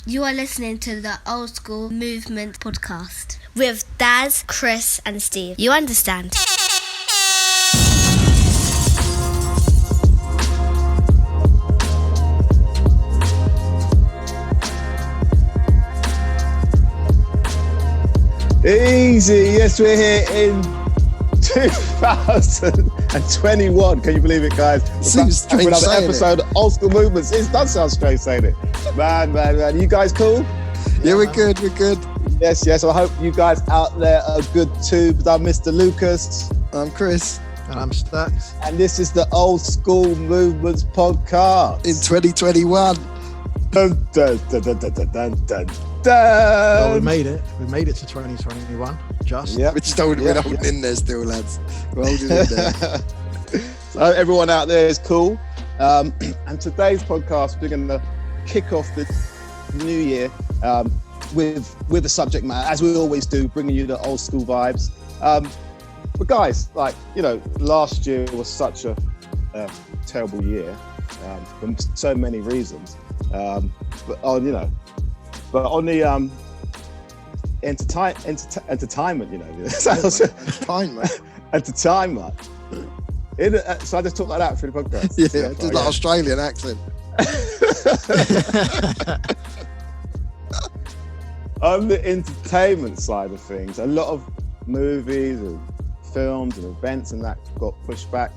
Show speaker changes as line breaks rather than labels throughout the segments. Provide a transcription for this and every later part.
You are listening to the Old Skool Movements podcast with Daz, Chris and Steve. You understand?
Easy, yes, we're here in 2021. Can you believe it, guys?
Seems strange
another
saying
episode of Old Skool Movements. It does sound strange saying it. Man. You guys cool?
Yeah, we're good.
Yes. I hope you guys out there are good too. But I'm Mr. Lucas.
I'm Chris.
And I'm Stacks.
And this is the Old Skool Movements podcast.
In 2021.
Dun, dun, dun, dun, dun, dun, dun.
Well, we made it. We made it to 2021. Just.
Yeah.
We're just holding in there still, lads. We're holding in there.
So everyone out there is cool. And today's podcast, we're going to kick off the new year with the subject matter, as we always do, bringing you the old school vibes. But guys, last year was such a terrible year for so many reasons. But on the entertainment, entertainment. So I just talk like that through the podcast.
Yeah, just like Australian accent.
On the entertainment side of things, a lot of movies and films and events and that got pushed back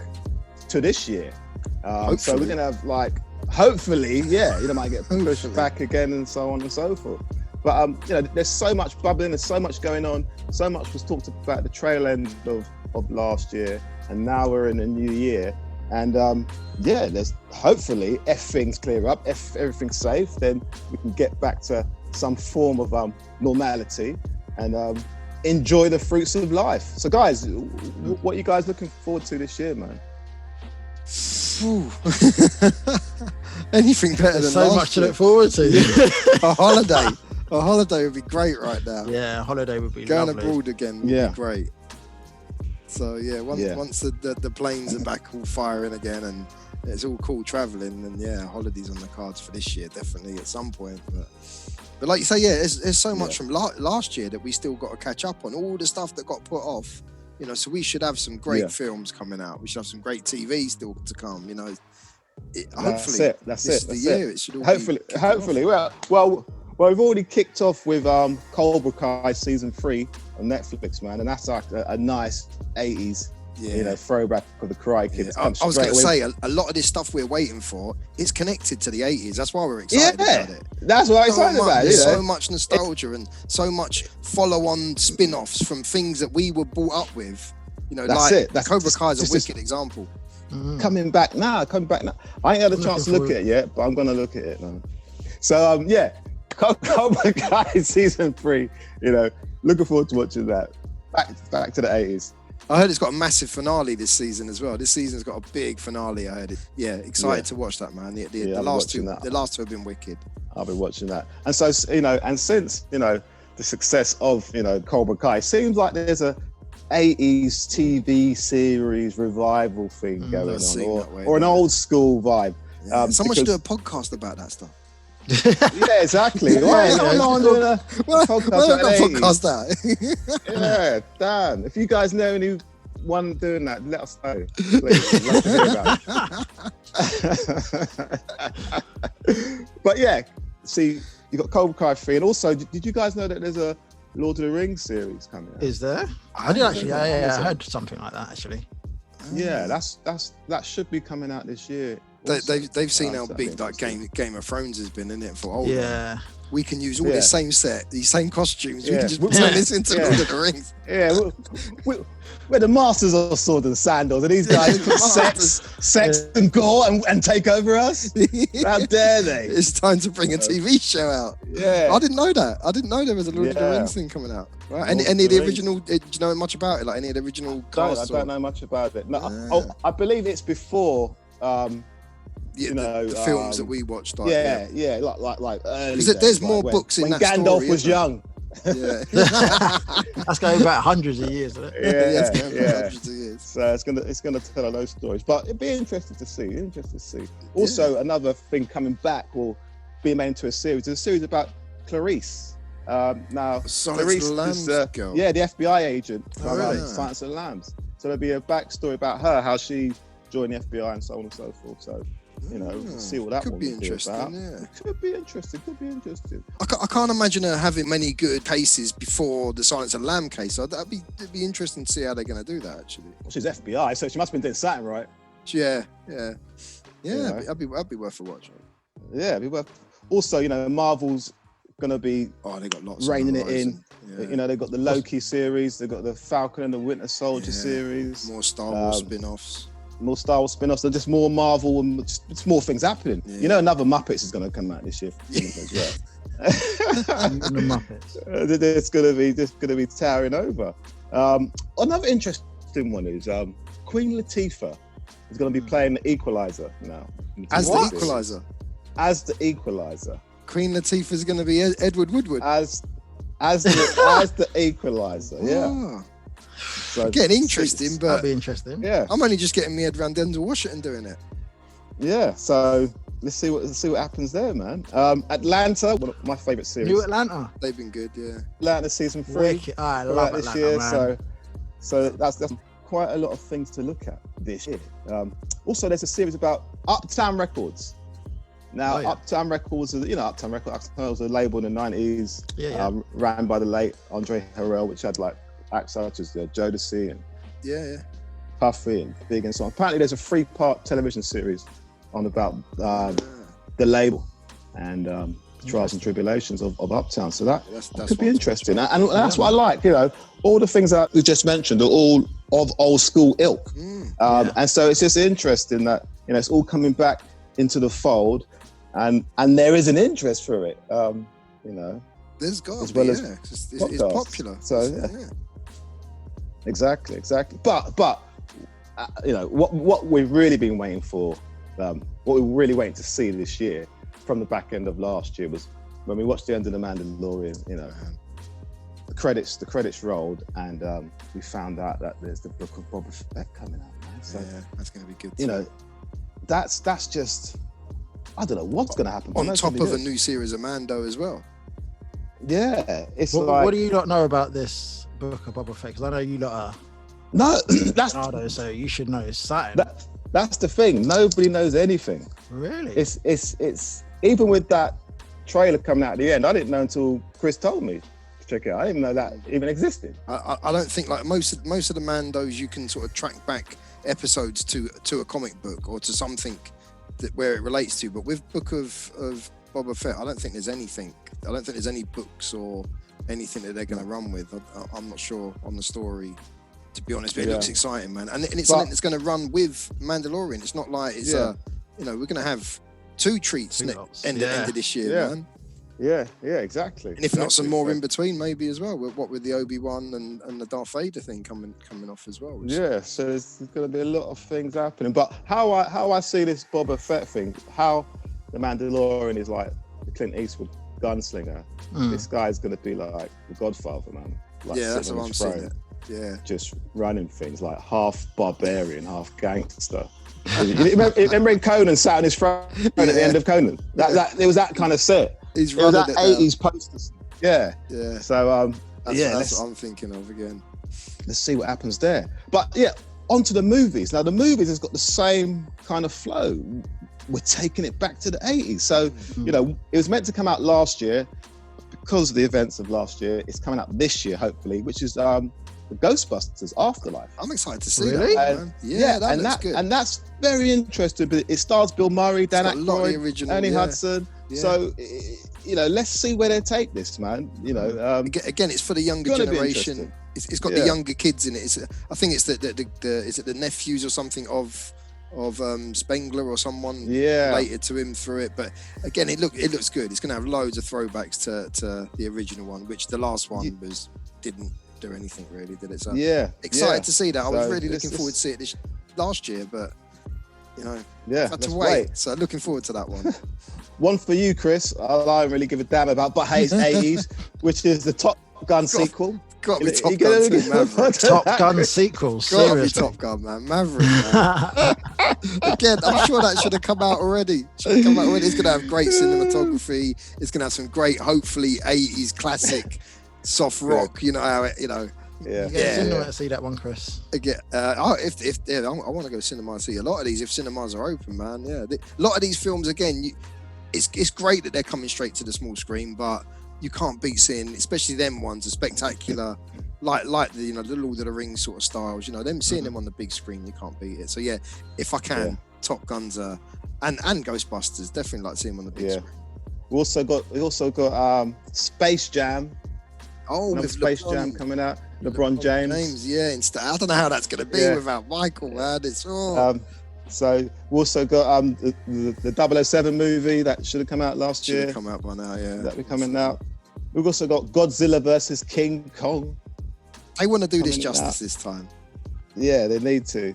to this year. So we're gonna have hopefully, might get pushed back again and so on and so forth. But there's so much bubbling, there's so much going on, so much was talked about the trail end of last year, and now we're in a new year. And there's hopefully, if things clear up, if everything's safe, then we can get back to some form of normality and enjoy the fruits of life. So guys, what are you guys looking forward to this year, man?
Anything better than
so
last
much
year.
to look forward to.
A holiday would be great right now.
Yeah, a holiday would be
going
lovely.
abroad again would be great. So once the planes are back all firing again and it's all cool traveling, then holidays on the cards for this year definitely at some point. But like you say, there's so much from last year that we still got to catch up on. All the stuff that got put off, so we should have some great films coming out. We should have some great TV still to come. Hopefully,
that's
this
it.
is the year. It should all
hopefully. Well, we've already kicked off with Cobra Kai season 3 on Netflix, man, and that's like a nice 80s, throwback of the Karate Kid.
I was going to say, a lot of this stuff we're waiting for is connected to the 80s. That's why we're excited about it.
That's what I'm excited about.
There's so much nostalgia and so much follow-on spin-offs from things that we were brought up with. That's Cobra Kai is a wicked example.
Coming back now. I ain't had a chance to look at it yet, but I'm going to look at it now. So, Cobra Kai season 3, looking forward to watching that. Back to the 80s.
I heard it's got a massive finale this season as well. This season's got a big finale, I heard it. Yeah, excited to watch that, man. The last two have been wicked.
I'll be watching that. And so, and since, the success of, Cobra Kai, it seems like there's a 80s TV series revival thing going on, or an old school vibe.
Yeah, someone should do a podcast about that stuff.
Yeah, exactly. Why is no one doing a podcast
that?
Yeah, damn. If you guys know anyone doing that, let us know. Please, I'd love to hear about it. But see, you got Cobra Kai 3, and also, did you guys know that there's a Lord of the Rings series coming out?
Is there? I did actually. I heard something like that actually.
Yeah, that should be coming out this year.
They've seen how big Game of Thrones has been in it for old.
Yeah.
We can use all the same set, these same costumes. We can just turn this into Lord of the Rings.
Yeah, we're the masters of sword and sandals, and these guys put sex and gore and take over us. How dare they?
It's time to bring a TV show out.
Yeah,
I didn't know that. I didn't know there was a Lord of the Rings thing coming out. Right? Any of the original? Do you know much about it? Like any of the original cast?
I don't know much about it. No, I believe it's before.
The films that we watched. Like early.
Because
there's more books in that story.
When Gandalf was young.
Yeah.
That's going back hundreds of years, isn't it?
Yeah.
Hundreds of years.
So it's gonna tell those stories, but it'd be interesting to see. Also, another thing coming back, or being made into a series. There's a series about Clarice. Now,
Silence of the
Clarice
Lambs
is
girl.
the FBI agent from
really?
Silence of the Lambs. So there'll be a backstory about her, how she joined the FBI and so on and so forth. So, see what that
could
one
be
would be
interesting.
about.
Yeah,
Could be interesting.
I can't imagine her having many good cases before the Silence of the Lamb case. So it'd be interesting to see how they're going to do that. Actually,
Well, she's FBI, so she must have been doing something right.
yeah.
Yeah.
That'd be worth a watch.
Yeah, it'd be worth. Also, Marvel's gonna be
They got lots
reining
on the
it in.
horizon.
They've got the Loki series, they've got the Falcon and the Winter Soldier series,
more Star Wars spin-offs.
more Star Wars spin-offs. There's just more Marvel and just more things happening.
Yeah.
Another Muppets is gonna come out this year as well.
The Muppets.
It's gonna be towering over. Another interesting one is Queen Latifah is gonna be playing the Equalizer now.
As the Equalizer.
As the Equalizer.
Queen Latifah is going to be Edward Woodward.
As the Equalizer, yeah.
Ah.
So
Getting interesting,
That'll
but
be interesting.
yeah,
I'm only just getting my head around Denzel Washington doing it.
yeah. So let's see what happens there, man. Atlanta, one of my favorite series.
New Atlanta.
They've been good, yeah.
Atlanta season 3.
Wicked. I love
this
Atlanta,
year,
man.
so that's quite a lot of things to look at this year. Also, there's a series about Uptown Records. Now, Uptown Records, Uptown Records was a label in the 90s, ran by the late Andre Harrell, which had like acts such as Jodeci and Puffy and Big and so on. Apparently, there's a 3-part television series on about the label and trials and tribulations of Uptown. So that could be interesting. And that's what I like, all the things that we just mentioned are all of old school ilk. And so it's just interesting that, it's all coming back into the fold. And there is an interest for it,
There's got
as
to
well
be,
as
it's popular.
So exactly. But what we've really been waiting for, what we were really waiting to see this year, from the back end of last year, was when we watched the end of the Mandalorian. The credits rolled, and we found out that there's the book of Boba Fett coming out. Man. So
that's going to be good.
That's just. I don't know what's going to happen.
On top of a new series of Mando as well.
Yeah, it's
what do you not know about this book of Boba Fett? Because I know you lot are.
No, that's
so you should know it's something.
That's the thing. Nobody knows anything.
Really?
It's even with that trailer coming out at the end. I didn't know until Chris told me to check it out. I didn't know that even existed.
I don't think like most of the Mandos you can sort of track back episodes to a comic book or to something where it relates to, but with Book of Boba Fett, I don't think there's anything. I don't think there's any books or anything that they're going to run with. I'm not sure on the story, to be honest, but it looks exciting, man. And it's something that's going to run with Mandalorian. It's not like it's we're going to have 2 treats end of this year, man.
Yeah, exactly.
And if not some more in between, maybe as well. What with the Obi-Wan and the Darth Vader thing coming off as well.
So there's going to be a lot of things happening. But how I see this Boba Fett thing, how the Mandalorian is like the Clint Eastwood gunslinger. This guy's going to be like the Godfather, man. Like
that's what I'm saying. Yeah,
just running things like half barbarian, half gangster. Remember when Conan sat on his throne at the end of Conan? It was that kind of set.
He's running
that
it
80s posters. Yeah.
So
that's
what I'm thinking of again.
Let's see what happens there. But onto the movies. Now the movies has got the same kind of flow. We're taking it back to the 80s. So it was meant to come out last year. Because of the events of last year, it's coming out this year, hopefully, which is the Ghostbusters Afterlife.
I'm excited to see that, man. That looks good.
And that's very interesting. But it stars Bill Murray, Dan Aykroyd, Ernie Hudson. Yeah. So, let's see where they take this, man.
Again, it's for the younger generation. It's got the younger kids in it. I think it's the nephews or something of Spengler or someone related to him through it. But again, it looks good. It's going to have loads of throwbacks to the original one, which the last one didn't do anything really, did it? So excited to see that. I was really looking forward to see it this last year, but had to wait. So looking forward to that one.
One for you, Chris. I don't really give a damn about, but hey, it's 80s, which is the Top Gun sequel.
Got to be Top Gun too, Maverick.
Top Gun sequel.
Got to be Top Gun, man. Maverick, man. Again, I'm sure that should have come out already. It's going to have great cinematography. It's going to have some great, hopefully, 80s classic soft rock. You know how it,
Yeah. Cinema to see that one, Chris.
Again, I want to go cinema and see a lot of these if cinemas are open, man. Yeah, a lot of these films, again, it's great that they're coming straight to the small screen, but you can't beat seeing, especially them ones, the spectacular, like the the Lord of the Rings sort of styles. Them seeing them on the big screen, you can't beat it. So yeah, if I can, Top Guns and Ghostbusters, definitely like seeing them on the big screen. We
also got Space Jam.
Oh, with
Space Jam coming out. LeBron James.
I don't know how that's going to be without Michael, man. It's
so we also got the 007 movie that should have come out last year.
Should have come out by now, yeah.
That'll be coming out. We've also got Godzilla versus King Kong.
They want to do this justice this time.
Yeah, they need to.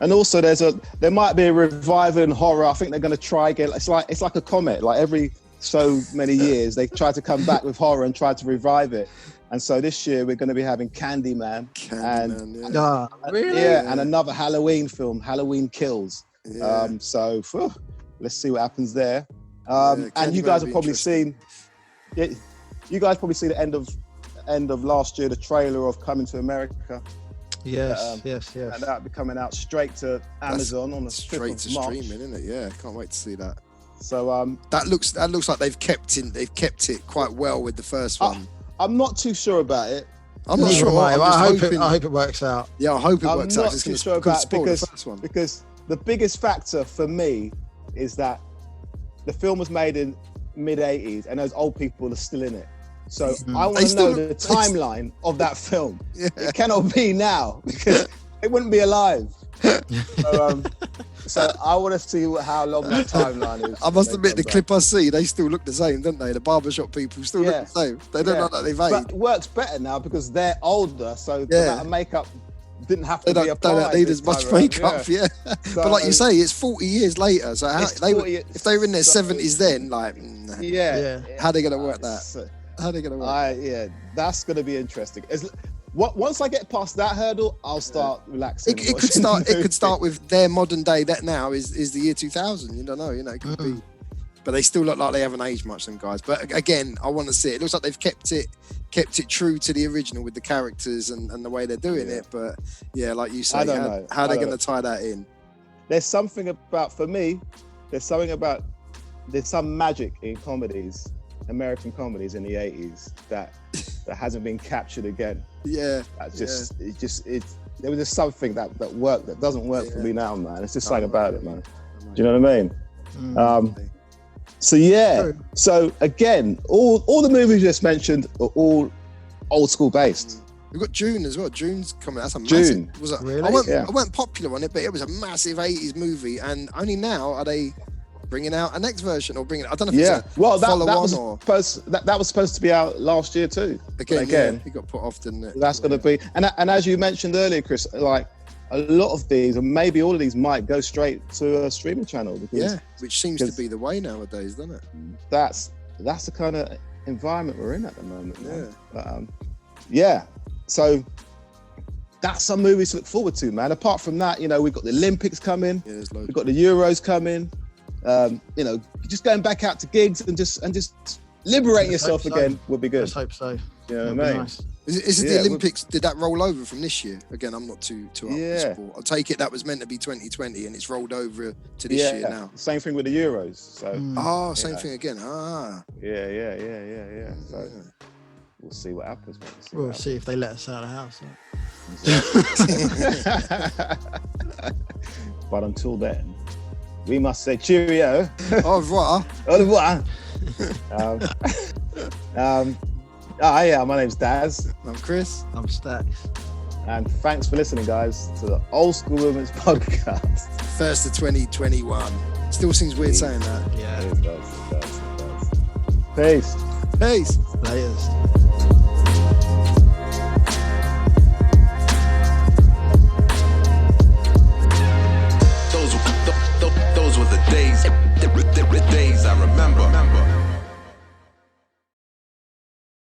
And also there might be a revival in horror. I think they're going to try again. It's like a comet. Like every so many years, they try to come back with horror and try to revive it. And so this year we're going to be having Candyman and another Halloween film, Halloween Kills.
Yeah.
Let's see what happens there. And you guys have probably seen, the end of last year, the trailer of Coming to America.
Yes.
And that'll be coming out straight to Amazon on the
straight
5th
to
of March.
streaming, isn't it? Yeah, can't wait to see that.
So
that looks like they've kept it quite well with the first one.
I'm not too sure about it.
I'm not sure.
I hope it works out.
Yeah, I hope it works out.
I'm not too sure about it because the biggest factor for me is that the film was made in mid-80s and those old people are still in it. So I want to know the timeline of that film. Yeah. It cannot be now because it wouldn't be alive. So I want to see how long that timeline is.
I must admit, the clip I see, they still look the same, don't they? The barbershop people still look the same. They don't look like they've aged.
But it works better now because they're older, so that makeup didn't have to be applied.
They don't need as much makeup, So, but like you say, it's 40 years later. So if they were in their 70s then, how are they going to work that? How are they going to work?
That's going to be interesting. Once I get past that hurdle, I'll start relaxing.
It could start with their modern day. That now is the year 2000. You don't know. It could be. But they still look like they haven't aged much, them guys. But again, I want to see it. It looks like they've kept it true to the original with the characters and the way they're doing it. But yeah, like you say,
I don't know.
How are they going to tie that in?
There's something about, for me, there's some magic in comedies, American comedies in the 80s that hasn't been captured again.
Yeah.
There was just something that worked that doesn't work for me now, man. It's just something about it, man. Do you know what I mean? So again, all the movies you just mentioned are all old school based.
We've got June as well. June's coming. That's a
June.
massive. Was it?
Really?
I weren't popular on it, but it was a massive 80s movie, and only now are they bringing out a next version or bringing. I don't know if it's a
that was supposed to be out last year too. Again,
it got put off, didn't it?
That's going to be, and as you mentioned earlier, Chris, like a lot of these, or maybe all of these, might go straight to a streaming channel.
Which seems to be the way nowadays, doesn't it?
That's the kind of environment we're in at the moment. So that's some movies to look forward to, man. Apart from that, we've got the Olympics coming. Yeah, we've got the Euros coming. Just going back out to gigs and just liberating yourself again would be good.
Let's hope so.
You know what I mean?
Nice.
Is it the Olympics? Did that roll over from this year? Again, I'm not too up with sport. I'll take it that was meant to be 2020 and it's rolled over to this year now.
Same thing with the Euros. So
same thing again.
Yeah. So we'll see what happens.
We'll see if they let us out of the house.
But until then, we must say cheerio.
Au revoir.
Au revoir. My name's Daz.
I'm Chris.
I'm Stacks.
And thanks for listening, guys, to the Old Skool Movements podcast.
First of 2021. Still seems weird saying that.
Yeah.
It does. Peace.
Peace.
Latest.